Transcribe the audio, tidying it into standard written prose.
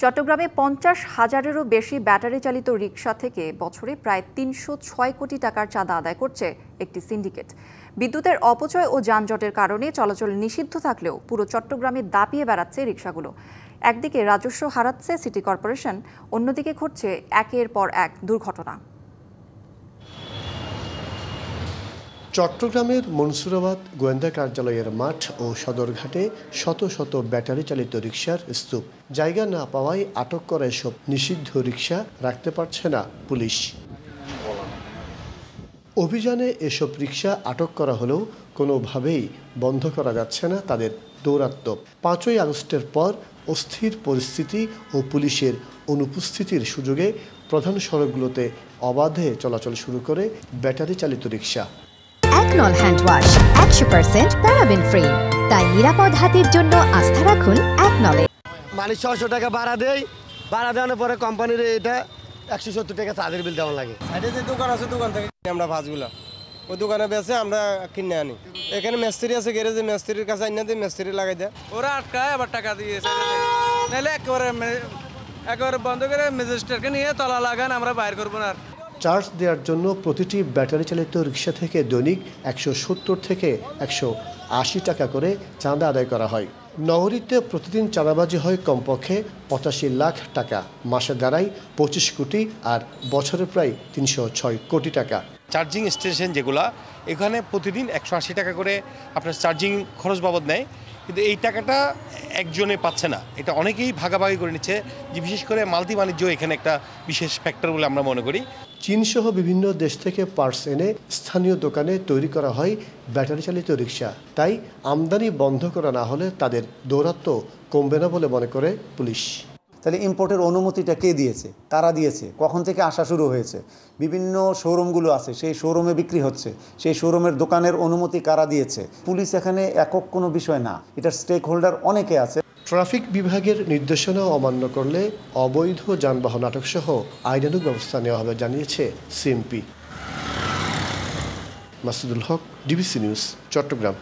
চট্টগ্রামে ৫০,০০০-এরও বেশি ব্যাটারি চালিত রিকশা থেকে বছরে প্রায় ৩০৬ কোটি টাকার চাঁদা আদায় করছে একটি সিন্ডিকেট। বিদ্যুতের অপচয় ও যানজটের কারণে চলাচল নিষিদ্ধ থাকলেও পুরো চট্টগ্রামে দাপিয়ে বেড়াচ্ছে রিকশাগুলো। একদিকে রাজস্ব হারাচ্ছে সিটি কর্পোরেশন, অন্যদিকে ঘটছে একের পর এক দুর্ঘটনা। চট্টগ্রামের মনসুরাবাদ গোয়েন্দা কার্যালয়ের মাঠ ও সদরঘাটে শত শত ব্যাটারি চালিত রিকশার স্তূপ। জায়গা না পাওয়ায় আটক করা এসব নিষিদ্ধ রিকশা রাখতে পারছে না পুলিশ। অভিযানে এসব রিকশা আটক করা হলেও কোনোভাবেই বন্ধ করা যাচ্ছে না তাদের দৌরাত্ম্য। ৫ই আগস্টের পর অস্থির পরিস্থিতি ও পুলিশের অনুপস্থিতির সুযোগে প্রধান সড়কগুলোতে অবাধে চলাচল শুরু করে ব্যাটারি চালিত রিকশা। একনল হ্যান্ড ওয়াশ ১০০% প্যারাবেন ফ্রি, তাই নিরাপদ হাতের জন্য আস্থা রাখুন একনলে। মানে ৬০০ টাকা ভাড়া দেয়, ভাড়া দেওয়ার পরে কোম্পানির এটা ১৭০ টাকা চার্জের বিল দেওয়া লাগে। সাইডে যে দোকান আছে, দোকান থেকে আমরা ভাঁজগুলো ওই দোকানে বেছে আমরা কিনে আনি। এখানে মিস্ত্রি আছে, গ্যারেজে মিস্ত্রির কাছে আনি দিয়ে মিস্ত্রি লাগাই দেয়। ওরা আটকায় আবার টাকা দিয়ে নাহলে একেবারে বন্ধ করে ম্যাজিস্ট্রেটকে নিয়ে তলা লাগান, আমরা বাইর করবো না। চার্জ দেওয়ার জন্য প্রতিটি ব্যাটারি চালিত রিকশা থেকে দৈনিক ১৭০ থেকে ১৮০ টাকা করে চাঁদা আদায় করা হয়। নগরীতে প্রতিদিন চাঁদাবাজি হয় কমপক্ষে ৮৫ লাখ টাকা, মাসে দাঁড়ায় ২৫ কোটি, আর বছরে প্রায় ৩০৬ কোটি টাকা। চার্জিং স্টেশন যেগুলো, এখানে প্রতিদিন ১৮০ টাকা করে আপনার চার্জিং খরচ বাবদ নেয়, কিন্তু এই টাকাটা একজনে পাচ্ছে না, এটা অনেকেই ভাগাভাগি করে নিচ্ছে। যে বিশেষ করে মাল্টি বাণিজ্য এখানে একটা বিশেষ ফ্যাক্টর বলে আমরা মনে করি। চীনসহ বিভিন্ন দেশ থেকে পার্টস এনে স্থানীয় দোকানে তৈরি করা হয় ব্যাটারি চালিত রিকশা। তাই আমদানি বন্ধ করা না হলে তাদের দৌরাত্ম্য কমবে না বলে মনে করে পুলিশ। তাহলে ইম্পোর্টের অনুমতিটা কে দিয়েছে, কারা দিয়েছে, কখন থেকে আসা শুরু হয়েছে? বিভিন্ন শোরুমগুলো আছে, সেই শোরুমে বিক্রি হচ্ছে, সেই শোরুমের দোকানের অনুমতি কারা দিয়েছে? পুলিশ এখানে একক কোনো বিষয় না, এটার স্টেক হোল্ডার অনেকে আছে। ট্রাফিক বিভাগের নির্দেশনা অমান্য করলে অবৈধ যানবাহন আটকসহ আইনানুগ ব্যবস্থা নেওয়া হবে জানিয়েছে সিএমপি। মাসুদুল হক, ডিবিসি নিউজ, চট্টগ্রাম।